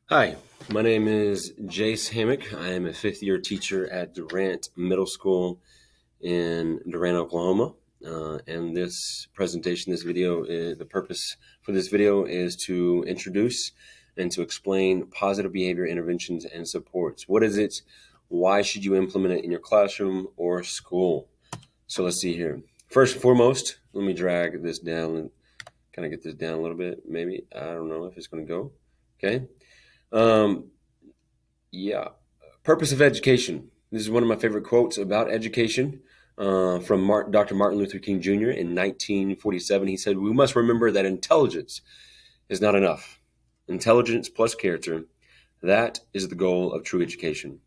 Hi, my name is Jace Hammock. I am a fifth-year teacher at Durant Middle School in Durant, Oklahoma. And this presentation, the purpose for this video is to introduce and to explain positive behavior interventions and supports. What is it? Why should you implement it in your classroom or school? So let's see here. First and foremost, let me drag this down and kind of get this down a little bit. Maybe, I don't know if it's going to go. Okay. Yeah. Purpose of education. This is one of my favorite quotes about education from Dr. Martin Luther King Jr. in 1947. He said, "We must remember that intelligence is not enough. Intelligence plus character, that is the goal of true education.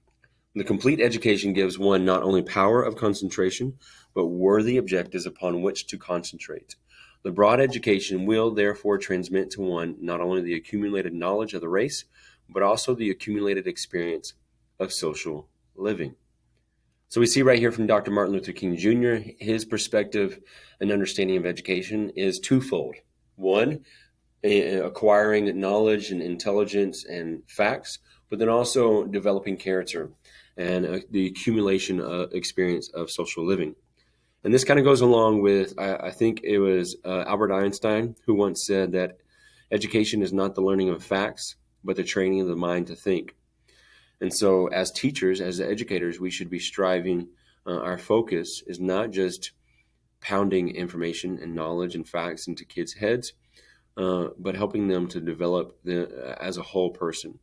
The complete education gives one not only power of concentration, but worthy objectives upon which to concentrate. The broad education will therefore transmit to one not only the accumulated knowledge of the race, but also the accumulated experience of social living." So we see right here from Dr. Martin Luther King Jr., his perspective and understanding of education is twofold. One, acquiring knowledge and intelligence and facts, but then also developing character and the accumulation of experience of social living. And this kind of goes along with, I think it was Albert Einstein who once said that education is not the learning of facts, but the training of the mind to think. And so as teachers, as educators, we should be striving, our focus is not just pounding information and knowledge and facts into kids' heads, but helping them to develop as a whole person.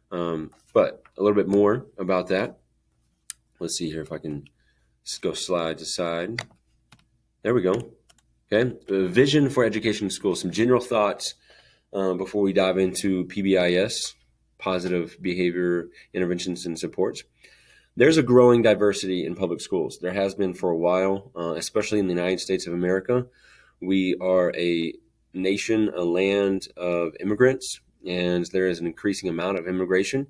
But a little bit more about that. Let's see here if I can just go slide to side. There we go. Okay, the vision for education in schools. Some general thoughts before we dive into PBIS, positive behavior interventions and supports. There's a growing diversity in public schools. There has been for a while, especially in the United States of America. We are a nation, a land of immigrants, and there is an increasing amount of immigration.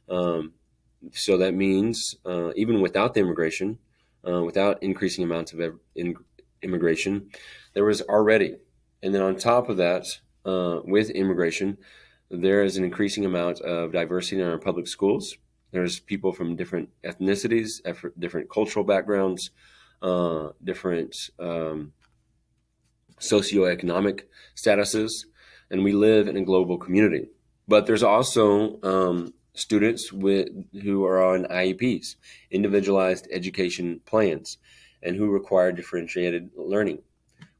So that means even without the immigration, without increasing amounts of immigration, there was already. And then on top of that, with immigration, there is an increasing amount of diversity in our public schools. There's people from different ethnicities, different cultural backgrounds, different socioeconomic statuses, and we live in a global community. But there's also students who are on IEPs, individualized education plans, and who require differentiated learning.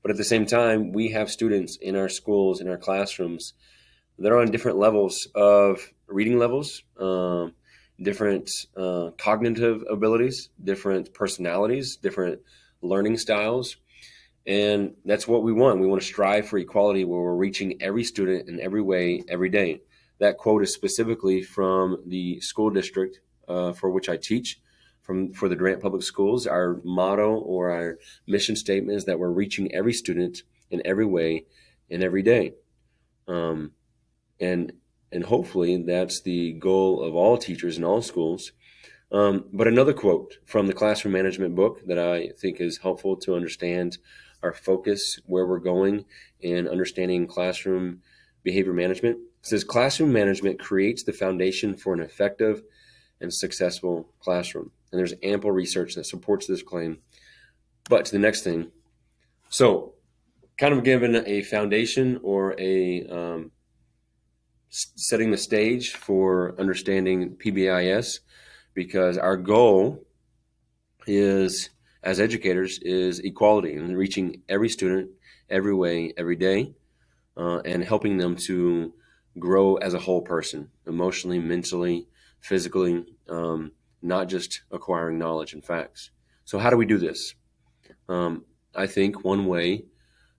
But at the same time, we have students in our schools, in our classrooms, that are on different levels of reading levels, different cognitive abilities, different personalities, different learning styles. And that's what we want. We want to strive for equality where we're reaching every student in every way, every day. That quote is specifically from the school district for which I teach, for the Durant Public Schools. Our motto or our mission statement is that we're reaching every student in every way and every day. And hopefully that's the goal of all teachers in all schools. But another quote from the classroom management book that I think is helpful to understand our focus, where we're going, and understanding classroom behavior management. It says, "Classroom management creates the foundation for an effective and successful classroom." And there's ample research that supports this claim. But to the next thing. So kind of given a foundation or a setting the stage for understanding PBIS, because our goal is, as educators, is equality and reaching every student every way, every day, and helping them to grow as a whole person, emotionally, mentally, physically, not just acquiring knowledge and facts. So how do we do this? I think one way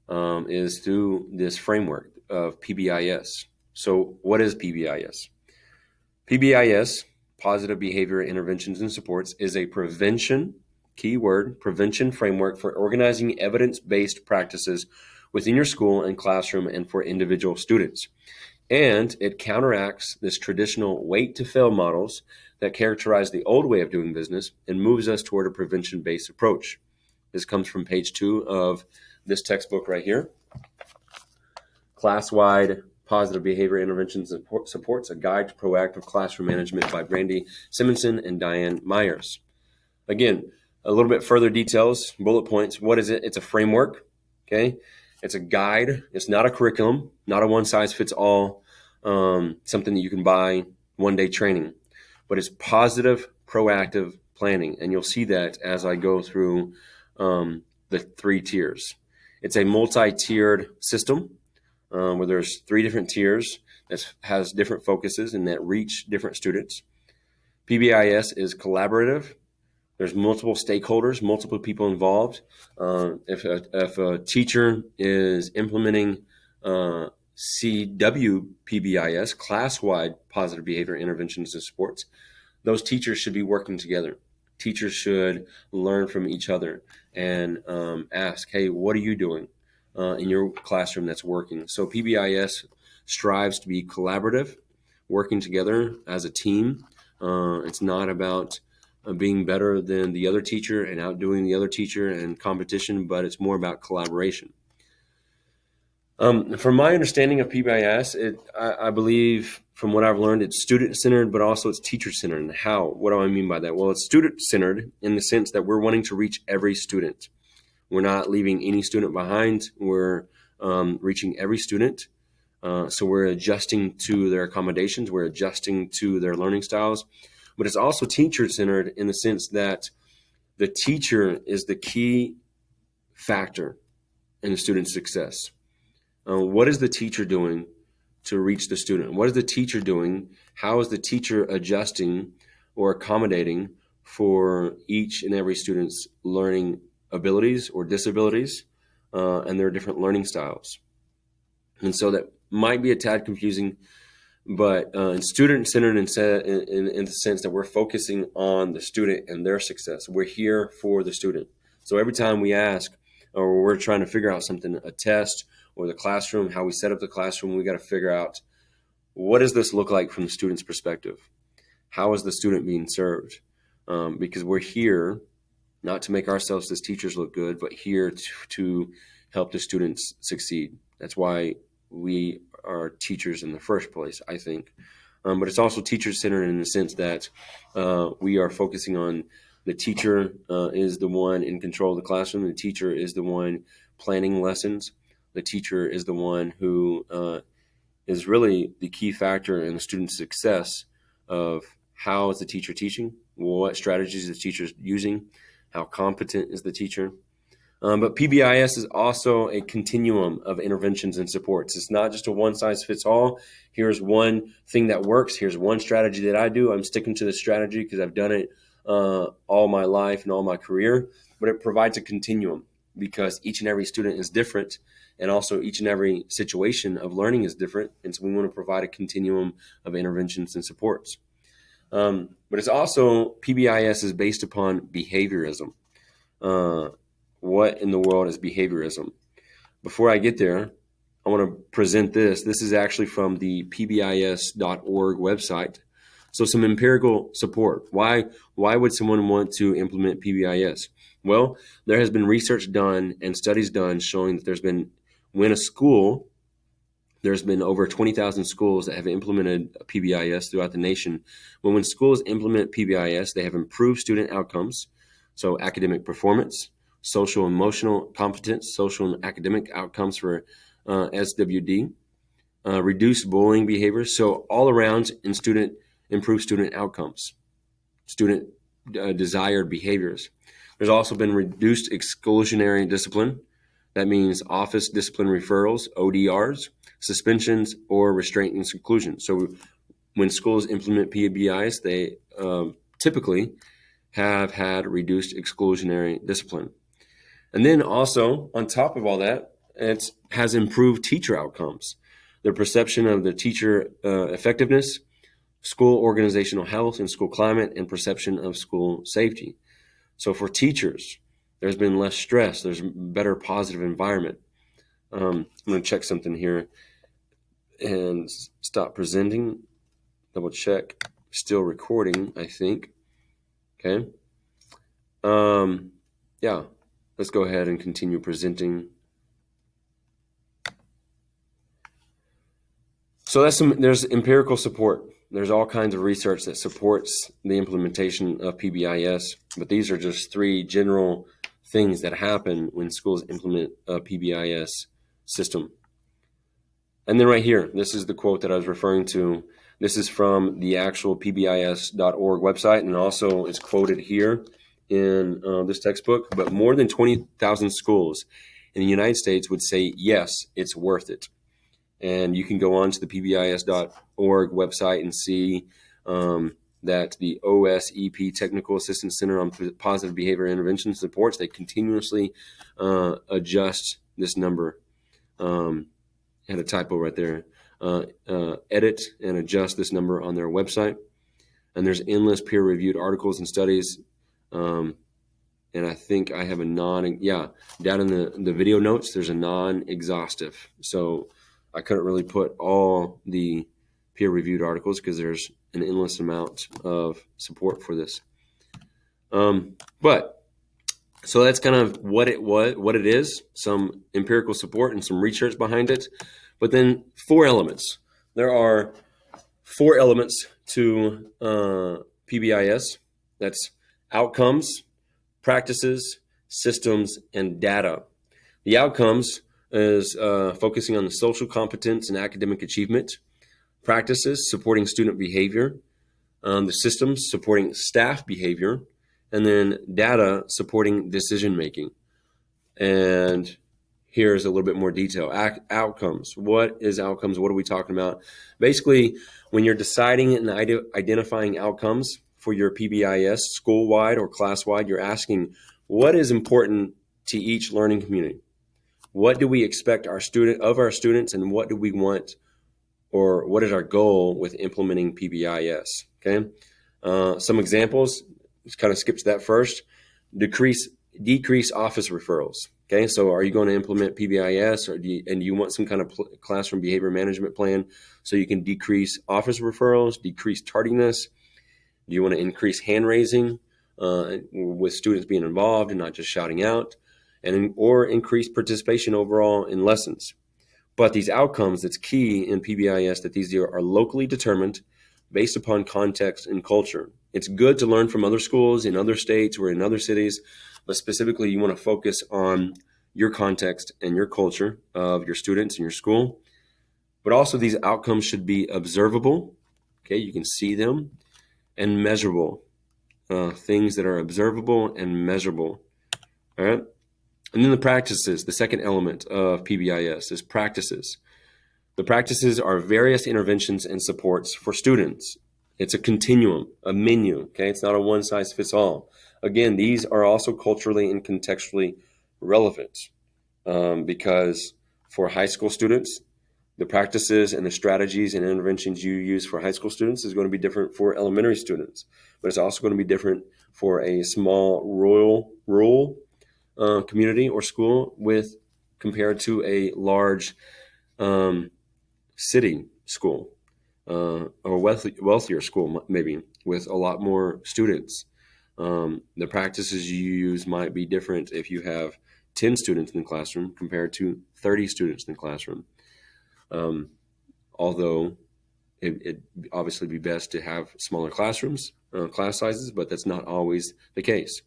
is through this framework of PBIS. So what is PBIS? PBIS, positive behavior interventions and supports, is a prevention, keyword, prevention framework for organizing evidence-based practices within your school and classroom and for individual students. And it counteracts this traditional wait to fail models that characterize the old way of doing business and moves us toward a prevention-based approach. This comes from page 2 of this textbook right here. Class-wide Positive Behavior Interventions and Supports, A Guide to Proactive Classroom Management by Brandy Simonson and Diane Myers. Again, a little bit further details, bullet points. What is it? It's a framework, okay? It's a guide. It's not a curriculum, not a one-size-fits-all, something that you can buy, one-day training. But it's positive, proactive planning. And you'll see that as I go through the 3 tiers. It's a multi-tiered system where there's 3 different tiers that has different focuses and that reach different students. PBIS is collaborative. There's multiple stakeholders, multiple people involved. If a teacher is implementing CWPBIS, class-wide positive behavior interventions and supports, those teachers should be working together. Teachers should learn from each other and ask, hey, what are you doing in your classroom that's working? So PBIS strives to be collaborative, working together as a team. It's not about being better than the other teacher and outdoing the other teacher and competition, but it's more about collaboration. From my understanding of PBIS, I believe from what I've learned, it's student-centered, but also it's teacher-centered. And how? What do I mean by that? Well, it's student-centered in the sense that we're wanting to reach every student. We're not leaving any student behind. We're reaching every student. So we're adjusting to their accommodations. We're adjusting to their learning styles. But it's also teacher-centered in the sense that the teacher is the key factor in the student's success. What is the teacher doing to reach the student? What is the teacher doing? How is the teacher adjusting or accommodating for each and every student's learning abilities or disabilities and their different learning styles? And so that might be a tad confusing, but student-centered in the sense that we're focusing on the student and their success. We're here for the student. So every time we ask or we're trying to figure out something, a test or the classroom, how we set up the classroom, we got to figure out, what does this look like from the student's perspective? How is the student being served? Because we're here not to make ourselves as teachers look good, but here to help the students succeed. That's why we are teachers in the first place, I think. But it's also teacher-centered in the sense that we are focusing on the teacher is the one in control of the classroom. The teacher is the one planning lessons. The teacher is the one who is really the key factor in the student's success of how is the teacher teaching, what strategies is the teacher using, how competent is the teacher. But PBIS is also a continuum of interventions and supports. It's not just a one-size-fits-all. Here's one thing that works. Here's one strategy that I do. I'm sticking to this strategy because I've done it all my life and all my career. But it provides a continuum because each and every student is different. And also each and every situation of learning is different. And so we want to provide a continuum of interventions and supports. But it's also, PBIS is based upon behaviorism. What in the world is behaviorism? Before I get there, I want to present this. This is actually from the PBIS.org website. So some empirical support. Why would someone want to implement PBIS? Well, there has been research done and studies done showing that there's been over 20,000 schools that have implemented PBIS throughout the nation. But when schools implement PBIS, they have improved student outcomes, so academic performance, social emotional competence, social and academic outcomes for SWD, reduced bullying behaviors, so all around improved student outcomes, student desired behaviors. There's also been reduced exclusionary discipline. That means office discipline referrals, ODRs, suspensions, or restraint and seclusion. So when schools implement PBIs, they typically have had reduced exclusionary discipline. And then also, on top of all that, it has improved teacher outcomes, their perception of the teacher effectiveness, school organizational health and school climate, and perception of school safety. So for teachers, there's been less stress. There's a better positive environment. I'm going to check something here and stop presenting. Double check. Still recording, I think. Okay. Yeah. Let's go ahead and continue presenting. So there's empirical support. There's all kinds of research that supports the implementation of PBIS, but these are just three general things that happen when schools implement a PBIS system. And then right here, this is the quote that I was referring to. This is from the actual PBIS.org website, and also is quoted here in this textbook. But more than 20,000 schools in the United States would say, yes, it's worth it. And you can go on to the PBIS.org website and see that the OSEP Technical Assistance Center on Positive Behavior Intervention supports. They continuously adjust this number. Had a typo right there. Edit and adjust this number on their website. And there's endless peer-reviewed articles and studies. And I think I have down in the video notes, there's a non-exhaustive. So I couldn't really put all the peer-reviewed articles because there's an endless amount of support for this. So that's kind of what it is, some empirical support and some research behind it. But then 4 elements. There are 4 elements to PBIS. That's outcomes, practices, systems, and data. The outcomes is focusing on the social competence and academic achievement. Practices, supporting student behavior. The systems, supporting staff behavior. And then data, supporting decision making. And here's a little bit more detail. Outcomes. What is outcomes? What are we talking about? Basically, when you're deciding and identifying outcomes for your PBIS, school-wide or class-wide, you're asking, what is important to each learning community? What do we expect of our students, and what do we want, or what is our goal with implementing PBIS? Okay. Some examples. Just kind of skips that first. Decrease office referrals. Okay, so are you going to implement PBIS, or do you want some kind of classroom behavior management plan so you can decrease office referrals, decrease tardiness? Do you want to increase hand raising with students being involved and not just shouting out, or increase participation overall in lessons? But these outcomes, it's key in PBIS that these are locally determined based upon context and culture. It's good to learn from other schools in other states or in other cities, but specifically you want to focus on your context and your culture of your students and your school. But also these outcomes should be observable. Okay, you can see them, and measurable. Things that are observable and measurable. All right. And then the practices, the second element of PBIS is practices. The practices are various interventions and supports for students. It's a continuum, a menu, okay? It's not a one-size-fits-all. Again, these are also culturally and contextually relevant because for high school students, the practices and the strategies and interventions you use for high school students is going to be different for elementary students, but it's also going to be different for a small rural community or school compared to a large city school or wealthier school, maybe with a lot more students. The practices you use might be different if you have 10 students in the classroom compared to 30 students in the classroom. Although it'd obviously be best to have smaller classrooms, class sizes, but that's not always the case.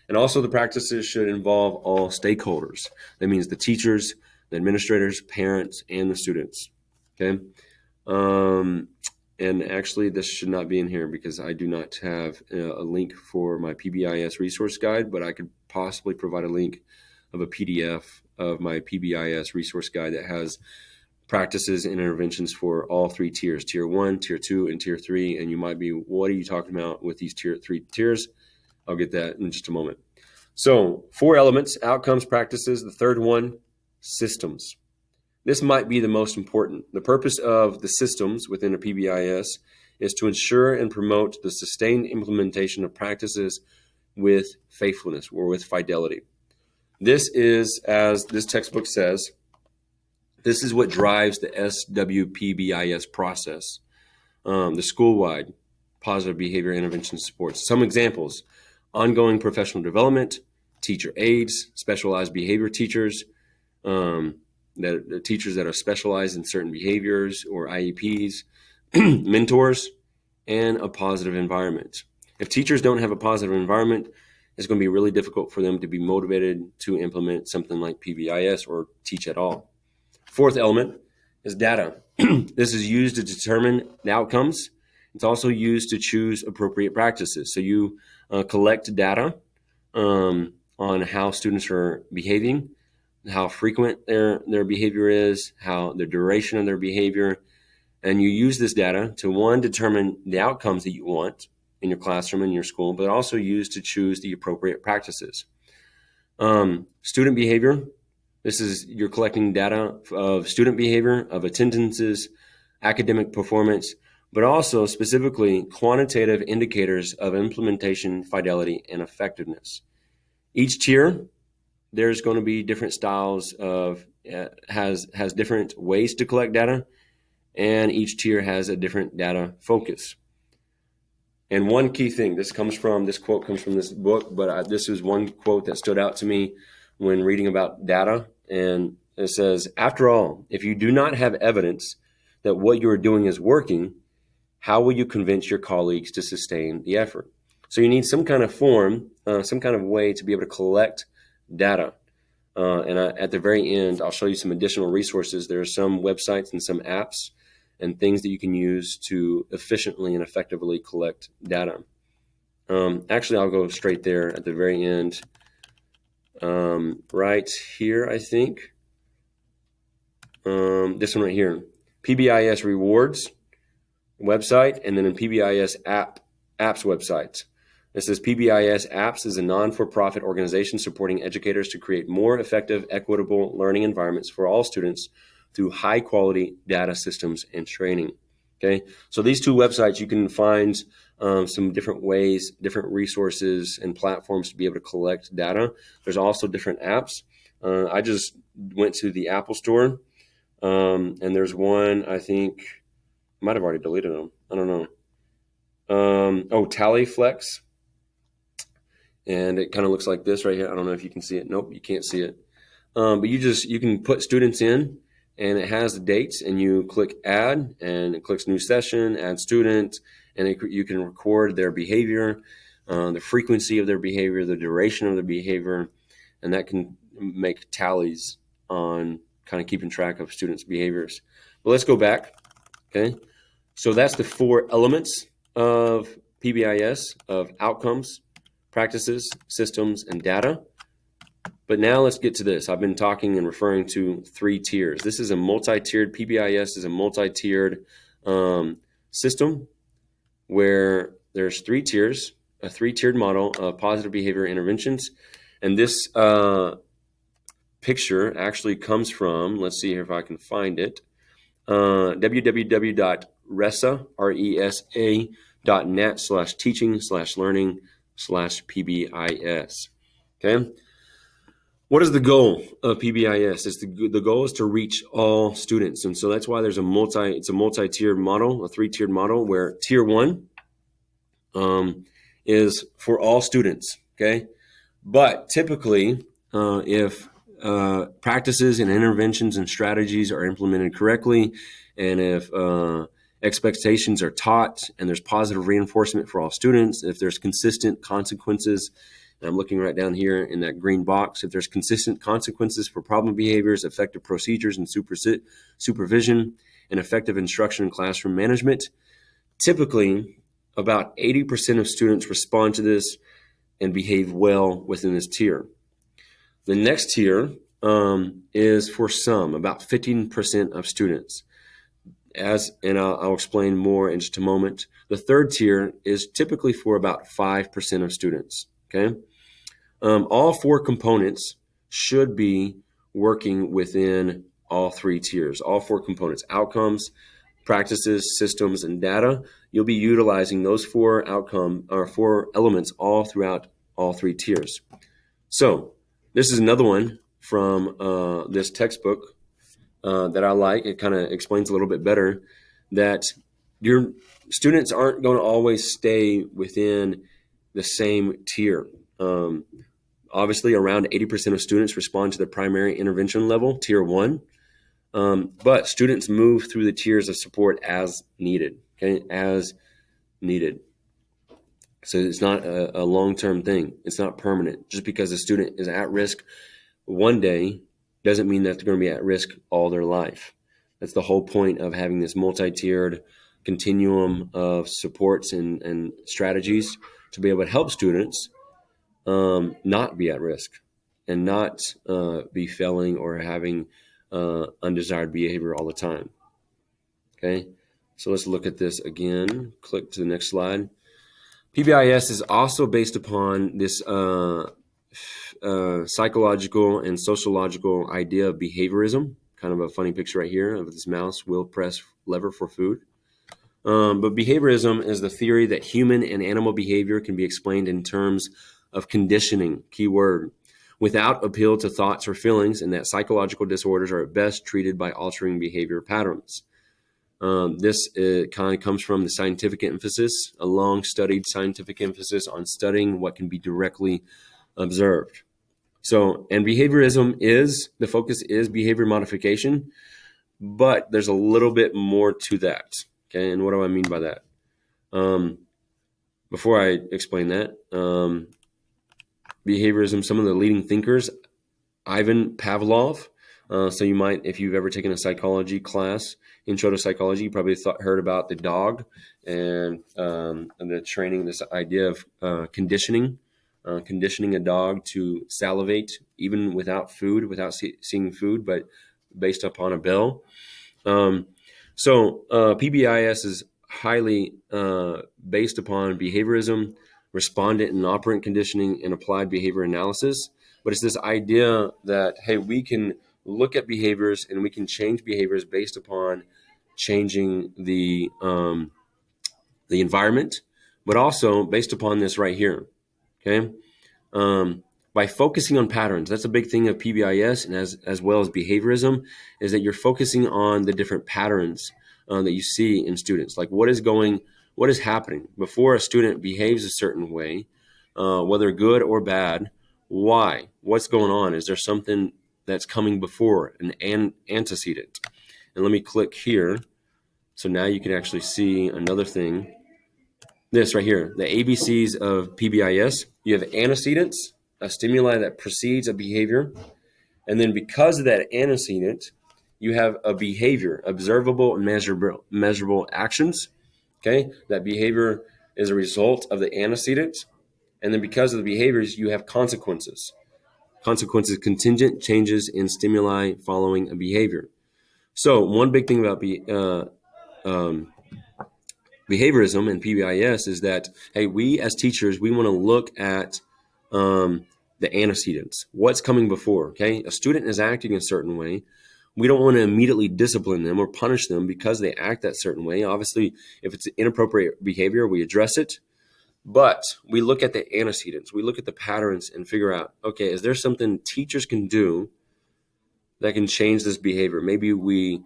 And also the practices should involve all stakeholders. That means the teachers, the administrators, parents, and the students. Okay. And actually this should not be in here because I do not have a link for my PBIS resource guide, but I could possibly provide a link of a PDF of my PBIS resource guide that has practices and interventions for all 3 tiers, tier 1, tier 2, and tier 3. And you might be, what are you talking about with these 3 tiers? I'll get that in just a moment. So 4 elements: outcomes, practices. The third one, systems. This might be the most important. The purpose of the systems within a PBIS is to ensure and promote the sustained implementation of practices with faithfulness or with fidelity. This is, as this textbook says, this is what drives the SWPBIS process, the school-wide positive behavior intervention supports. Some examples: ongoing professional development, teacher aides, specialized behavior teachers, that the teachers that are specialized in certain behaviors or IEPs, mentors, and a positive environment. If teachers don't have a positive environment, it's going to be really difficult for them to be motivated to implement something like PBIS or teach at all. Fourth element is data. This is used to determine the outcomes. It's also used to choose appropriate practices. So you collect data on how students are behaving, how frequent their behavior is, how the duration of their behavior, and you use this data to, one, determine the outcomes that you want in your classroom and your school, but also use to choose the appropriate practices. Student behavior. This is, you're collecting data of student behavior, of attendances, academic performance, but also specifically quantitative indicators of implementation, fidelity, and effectiveness. Each tier, there's going to be different styles of, has different ways to collect data, and each tier has a different data focus. And one key thing, this quote comes from this book, but this is one quote that stood out to me when reading about data. And it says, after all, if you do not have evidence that what you are doing is working, how will you convince your colleagues to sustain the effort? So you need some kind of form, some kind of way to be able to collect data. At the very end, I'll show you some additional resources. There are some websites and some apps and things that you can use to efficiently and effectively collect data. Actually, I'll go straight there at the very end. Right here, I think. This one right here. PBIS rewards website, and then in PBIS apps websites. It says PBIS Apps is a non-for-profit organization supporting educators to create more effective, equitable learning environments for all students through high-quality data systems and training. Okay, so these two websites, you can find some different ways, different resources and platforms to be able to collect data. There's also different apps. I just went to the Apple Store, and there's one, I think, I might have already deleted them. I don't know. TallyFlex. And it kind of looks like this right here. I don't know if you can see it. Nope, you can't see it. But you can put students in, and it has the dates, and you click add, and it clicks new session, add student, and you can record their behavior, the frequency of their behavior, the duration of their behavior, and that can make tallies on kind of keeping track of students' behaviors. But let's go back. Okay, so that's the 4 elements of PBIS, of outcomes, practices, systems, and data. But now let's get to this. I've been talking and referring to 3 tiers. This is a multi-tiered, PBIS is a multi-tiered system where there's 3 tiers, a 3-tiered model of positive behavior interventions. And this picture actually comes from, let's see here if I can find it, www.resa.net/teaching/learning/PBIS. Okay. What is the goal of PBIS? The goal is to reach all students. And so that's why there's it's a multi-tiered model, a 3-tiered model, where tier 1 is for all students. Okay. But typically, if practices and interventions and strategies are implemented correctly, and if expectations are taught and there's positive reinforcement for all students, if there's consistent consequences, and I'm looking right down here in that green box, if there's consistent consequences for problem behaviors, effective procedures and supervision, and effective instruction and classroom management, typically about 80% of students respond to this and behave well within this tier. The next tier is for some, about 15% of students. And I'll explain more in just a moment. The 3rd tier is typically for about 5% of students. Okay, all 4 components should be working within all 3 tiers. All 4 components: outcomes, practices, systems, and data. You'll be utilizing those 4 elements all throughout all 3 tiers. So this is another one from this textbook that I like. It kind of explains a little bit better that your students aren't going to always stay within the same tier. Obviously, around 80% of students respond to the primary intervention level, tier 1. But students move through the tiers of support as needed, okay, as needed. So it's not a long-term thing. It's not permanent. Just because a student is at risk one day doesn't mean that they're going to be at risk all their life. That's the whole point of having this multi-tiered continuum of supports and strategies to be able to help students not be at risk and not be failing or having undesired behavior all the time. Okay, so let's look at this again. Click to the next slide. PBIS is also based upon this psychological and sociological idea of behaviorism. Kind of a funny picture right here of this mouse will press lever for food. But behaviorism is the theory that human and animal behavior can be explained in terms of conditioning, keyword, without appeal to thoughts or feelings, and that psychological disorders are at best treated by altering behavior patterns. This kind of comes from the scientific emphasis, a long-studied scientific emphasis on studying what can be directly observed. So, and behaviorism the focus is behavior modification, but there's a little bit more to that. Okay, and what do I mean by that? Before I explain that, behaviorism, some of the leading thinkers, Ivan Pavlov. So you might, if you've ever taken a psychology class, intro to psychology, you probably heard about the dog and the training, this idea of conditioning a dog to salivate even without food, without seeing food, but based upon a bell. So PBIS is highly based upon behaviorism, respondent and operant conditioning, and applied behavior analysis. But it's this idea that, hey, we can look at behaviors and we can change behaviors based upon changing the environment, but also based upon this right here. Okay, by focusing on patterns, that's a big thing of PBIS, and as well as behaviorism, is that you're focusing on the different patterns that you see in students. Like what is happening before a student behaves a certain way, whether good or bad. Why? What's going on? Is there something that's coming before, an antecedent? And let me click here. So now you can actually see another thing. This right here, the ABCs of PBIS. You have antecedents, a stimuli that precedes a behavior. And then because of that antecedent, you have a behavior, observable and measurable actions. Okay, that behavior is a result of the antecedent. And then because of the behaviors, you have consequences. Consequences, contingent changes in stimuli following a behavior. So one big thing about behaviorism and PBIS is that, hey, we as teachers, we want to look at the antecedents, what's coming before. Okay, a student is acting a certain way. We don't want to immediately discipline them or punish them because they act that certain way. Obviously, if it's inappropriate behavior, we address it. But we look at the antecedents, we look at the patterns and figure out, okay, is there something teachers can do that can change this behavior? Maybe we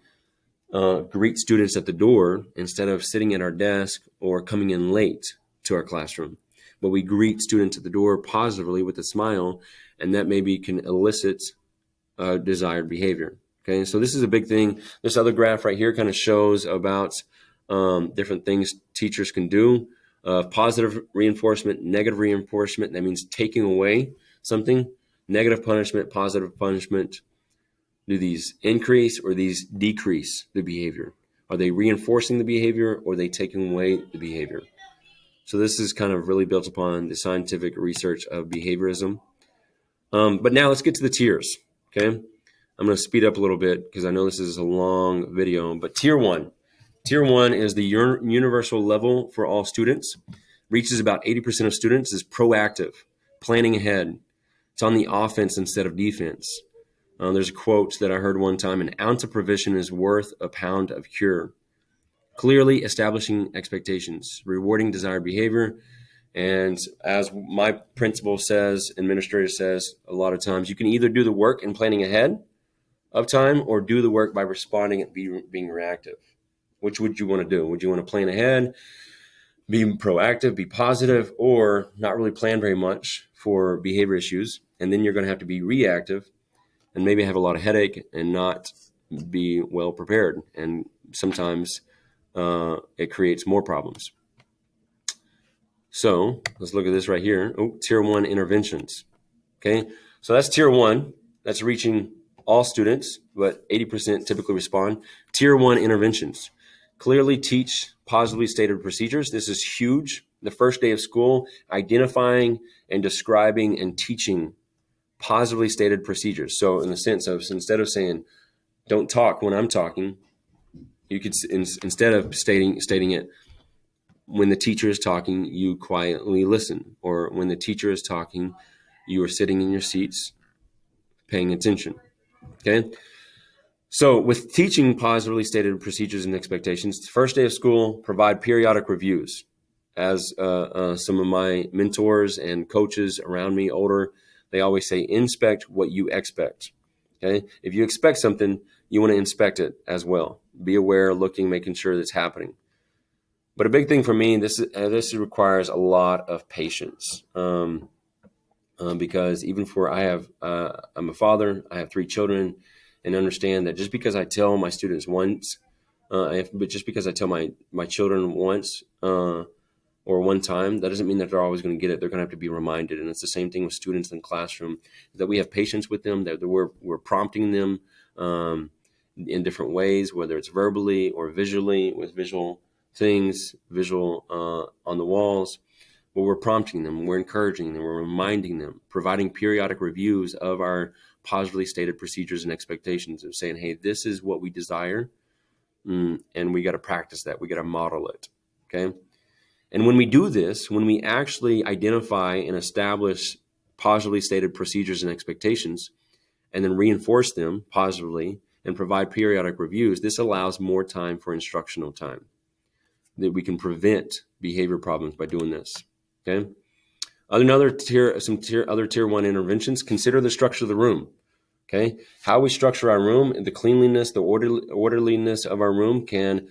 greet students at the door instead of sitting at our desk or coming in late to our classroom. But we greet students at the door positively with a smile, and that maybe can elicit desired behavior. Okay, so this is a big thing. This other graph right here kind of shows about different things teachers can do. Positive reinforcement, negative reinforcement. That means taking away something. Negative punishment, positive punishment. Do these increase or these decrease the behavior? Are they reinforcing the behavior or are they taking away the behavior? So this is kind of really built upon the scientific research of behaviorism. But now let's get to the tiers. Okay, I'm going to speed up a little bit because I know this is a long video. But tier one is the universal level for all students. Reaches about 80% of students. Is proactive, planning ahead. It's on the offense instead of defense. There's a quote that I heard one time: an ounce of prevention is worth a pound of cure. Clearly establishing expectations, rewarding desired behavior. And as my principal says, administrator says, a lot of times you can either do the work in planning ahead of time or do the work by responding and being reactive. Which would you want to do? Would you want to plan ahead, be proactive, be positive, or not really plan very much for behavior issues? And then you're going to have to be reactive and maybe have a lot of headache and not be well prepared, and sometimes it creates more problems. So let's look at this right here. Tier 1 interventions. Okay, so that's tier 1. That's reaching all students, but 80% typically respond. Tier 1 interventions. Clearly teach positively stated procedures. This is huge. The first day of school, identifying and describing and teaching positively stated procedures. So in the sense of, instead of saying, don't talk when I'm talking, you could, instead of stating it, when the teacher is talking, you quietly listen. Or when the teacher is talking, you are sitting in your seats paying attention. Okay. So with teaching positively stated procedures and expectations, first day of school, provide periodic reviews. As some of my mentors and coaches around me, older, they always say, inspect what you expect. Okay. If you expect something, you want to inspect it as well. Be aware, looking, making sure that's happening. But a big thing for me, this requires a lot of patience. Because even I'm a father, I have 3 children, and understand that just because I tell my students once, but just because I tell my children once or one time, that doesn't mean that they're always going to get it. They're going to have to be reminded. And it's the same thing with students in the classroom, that we have patience with them, that we're prompting them in different ways, whether it's verbally or visually, with visual things, on the walls. But we're prompting them, we're encouraging them, we're reminding them, providing periodic reviews of our positively stated procedures and expectations, of saying, hey, this is what we desire, and we got to practice that. We got to model it. Okay. And when we do this, when we actually identify and establish positively stated procedures and expectations, and then reinforce them positively and provide periodic reviews, this allows more time for instructional time. That we can prevent behavior problems by doing this. Okay. Other tier 1 interventions. Consider the structure of the room. Okay. How we structure our room, the cleanliness, the orderliness of our room can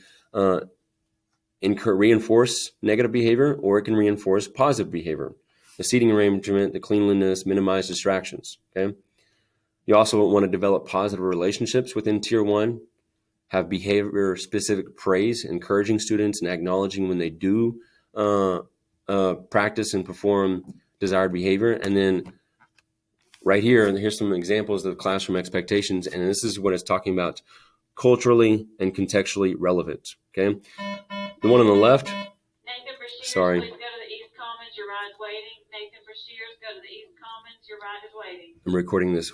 reinforce negative behavior, or it can reinforce positive behavior. The seating arrangement, the cleanliness, minimize distractions. Okay. You also want to develop positive relationships within tier 1. Have behavior-specific praise, encouraging students and acknowledging when they do practice and perform desired behavior. And then right here, and here's some examples of classroom expectations, and this is what it's talking about: culturally and contextually relevant. Okay, the one on the left. Nathan Brashears, Sorry. Please go to the East Commons. Your ride is waiting. Nathan Brashears, go to the East Commons. Your ride is waiting. I'm recording this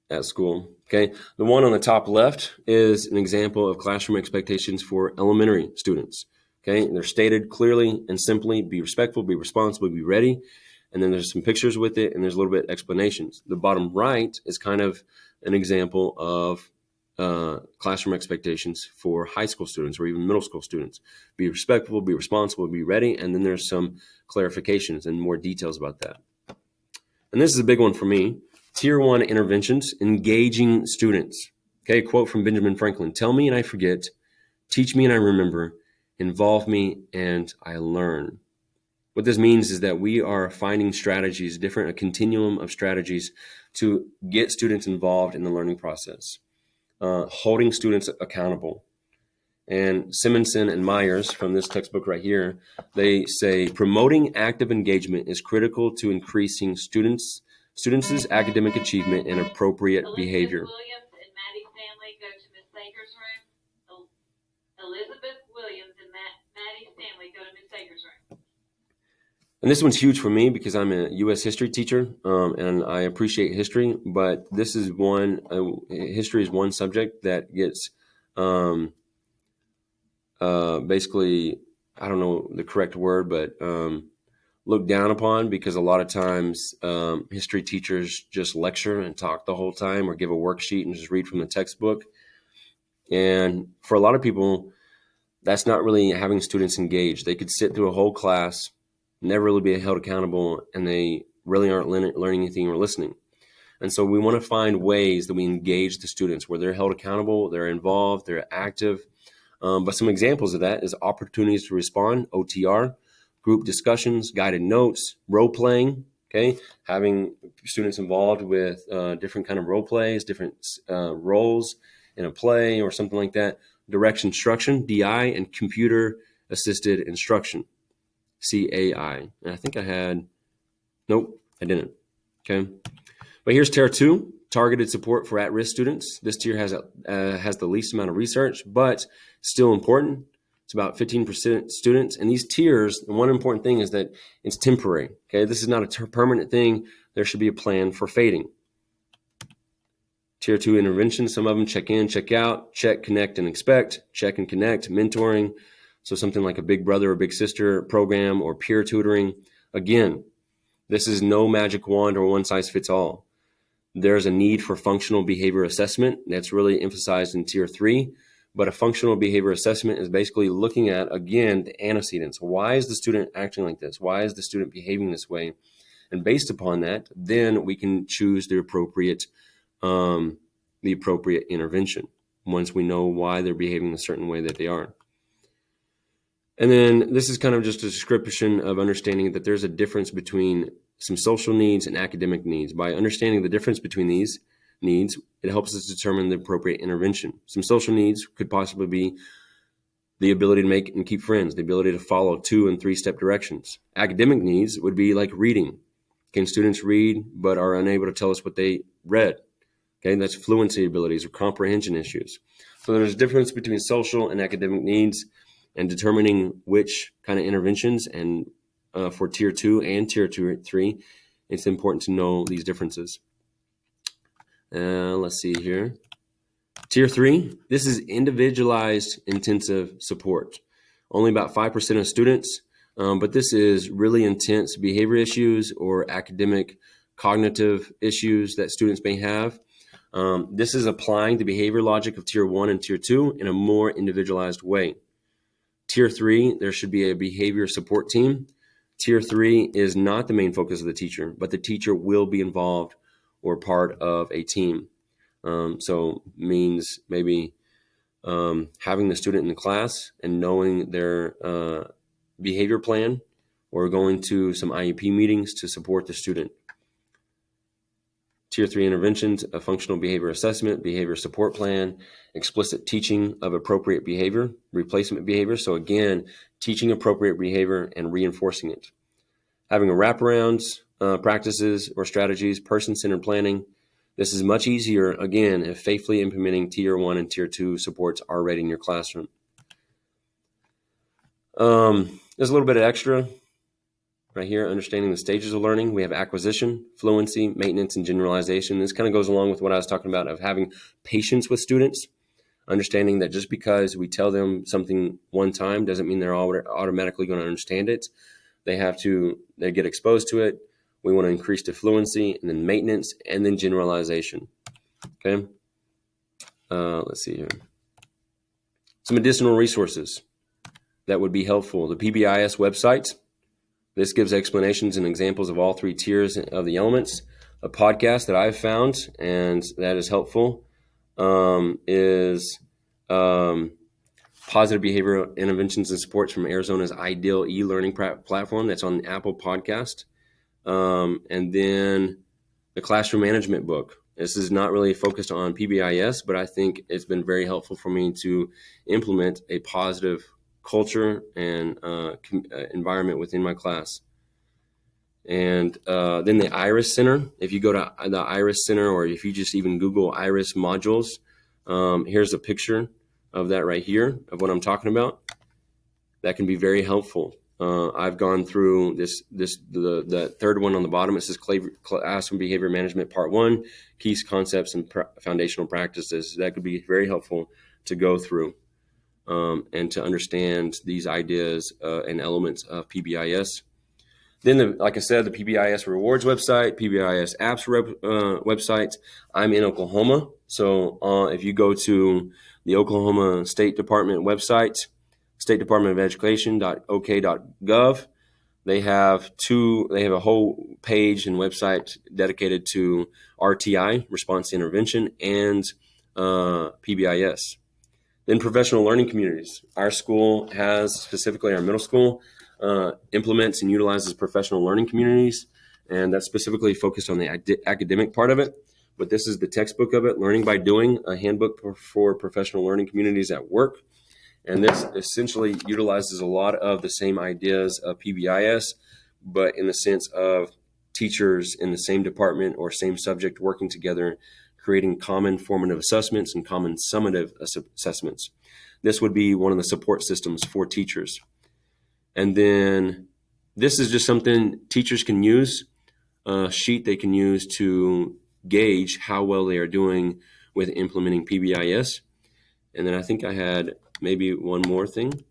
at school. Okay, the one on the top left is an example of classroom expectations for elementary students. Okay, and they're stated clearly and simply: be respectful, be responsible, be ready. And then there's some pictures with it, and there's a little bit of explanations. The bottom right is kind of an example of classroom expectations for high school students or even middle school students. Be respectful, be responsible, be ready. And then there's some clarifications and more details about that. And this is a big one for me. Tier 1 interventions, engaging students. Okay, quote from Benjamin Franklin: tell me and I forget, teach me and I remember, involve me and I learn. What this means is that we are finding strategies, a continuum of strategies to get students involved in the learning process, holding students accountable. And Simonson and Myers, from this textbook right here, they say promoting active engagement is critical to increasing students' academic achievement and appropriate behavior. Williams and Maddie Stanley, go to Miss Sager's room. Elizabeth Williams and Maddie Stanley, go to Miss Sager's room. And this one's huge for me because I'm a U.S. history teacher, and I appreciate history. But this is history is one subject that gets basically, I don't know the correct word, but looked down upon, because a lot of times history teachers just lecture and talk the whole time, or give a worksheet and just read from the textbook. And for a lot of people, that's not really having students engaged. They could sit through a whole class, never really be held accountable, and they really aren't learning anything or listening. And so we want to find ways that we engage the students where they're held accountable, they're involved, they're active. But some examples of that is opportunities to respond, OTR, group discussions, guided notes, role playing. Okay, having students involved with different kind of role plays, different roles, in a play or something like that. Direct instruction, DI, and computer assisted instruction, CAI. And I think I had, nope, I didn't. Okay. But here's tier 2, targeted support for at-risk students. This tier has the least amount of research, but still important. It's about 15% students. And these tiers, the one important thing is that it's temporary. Okay, this is not a permanent thing. There should be a plan for fading. Tier 2 interventions, some of them check in, check out, check, connect, and expect, check and connect, mentoring. So something like a big brother or big sister program or peer tutoring. Again, this is no magic wand or one size fits all. There's a need for functional behavior assessment that's really emphasized in tier 3. But a functional behavior assessment is basically looking at, again, the antecedents. Why is the student acting like this? Why is the student behaving this way? And based upon that, then we can choose the appropriate intervention once we know why they're behaving the certain way that they are. And then this is kind of just a description of understanding that there's a difference between some social needs and academic needs. By understanding the difference between these needs, it helps us determine the appropriate intervention. Some social needs could possibly be the ability to make and keep friends, the ability to follow 2- and 3-step directions. Academic needs would be like reading. Can students read but are unable to tell us what they read? Okay, that's fluency abilities or comprehension issues. So there's a difference between social and academic needs, and determining which kind of interventions and for tier 2 and tier 3, it's important to know these differences. Let's see here. Tier 3, this is individualized intensive support. Only about 5% of students, but this is really intense behavior issues or academic cognitive issues that students may have. This is applying the behavior logic of tier 1 and tier 2 in a more individualized way. Tier 3, there should be a behavior support team. Tier 3 is not the main focus of the teacher, but the teacher will be involved or part of a team. So means maybe having the student in the class and knowing their behavior plan, or going to some IEP meetings to support the student. Tier 3 interventions, a functional behavior assessment, behavior support plan, explicit teaching of appropriate behavior, replacement behavior. So again, teaching appropriate behavior and reinforcing it. Having a wraparounds, practices or strategies, person-centered planning. This is much easier, again, if faithfully implementing tier 1 and tier 2 supports are already in your classroom. There's a little bit of extra right here, understanding the stages of learning. We have acquisition, fluency, maintenance, and generalization. This kind of goes along with what I was talking about of having patience with students, understanding that just because we tell them something one time doesn't mean they're automatically going to understand it. They get exposed to it. We want to increase the fluency, and then maintenance, and then generalization. Okay. Let's see here. Some additional resources that would be helpful. The PBIS website. This gives explanations and examples of all 3 tiers of the elements. A podcast that I've found and that is helpful is Positive Behavioral Interventions and Supports from Arizona's Ideal e-learning platform. That's on the Apple Podcast. And then the Classroom Management book. This is not really focused on PBIS, but I think it's been very helpful for me to implement a positive culture and environment within my class. And then the IRIS Center. If you go to the IRIS Center, or if you just even Google IRIS modules, here's a picture of that right here of what I'm talking about. That can be very helpful. I've gone through the third one on the bottom. It says Classroom Behavior Management Part 1, Keys, Concepts, and Foundational Practices. That could be very helpful to go through and to understand these ideas and elements of PBIS. Then, like I said, the PBIS rewards website, PBIS apps website. I'm in Oklahoma. So if you go to the Oklahoma State Department website, State Department of Education.ok.gov, they have a whole page and website dedicated to RTI, Response to Intervention, and PBIS. Then professional learning communities. Our school has, specifically our middle school, implements and utilizes professional learning communities, and that's specifically focused on the academic part of it. but this is the textbook of it, Learning by Doing, a handbook for professional learning communities at work. And this essentially utilizes a lot of the same ideas of PBIS, but in the sense of teachers in the same department or same subject working together, creating common formative assessments and common summative assessments. This would be one of the support systems for teachers. And then this is just something teachers can use, a sheet they can use to gauge how well they are doing with implementing PBIS. And then I think I had maybe one more thing.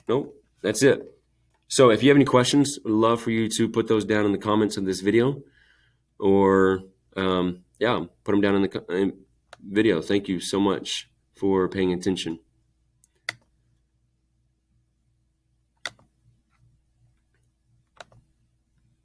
Nope, that's it. So if you have any questions, I'd love for you to put those down in the comments of this video, or put them down in the video. Thank you so much for paying attention.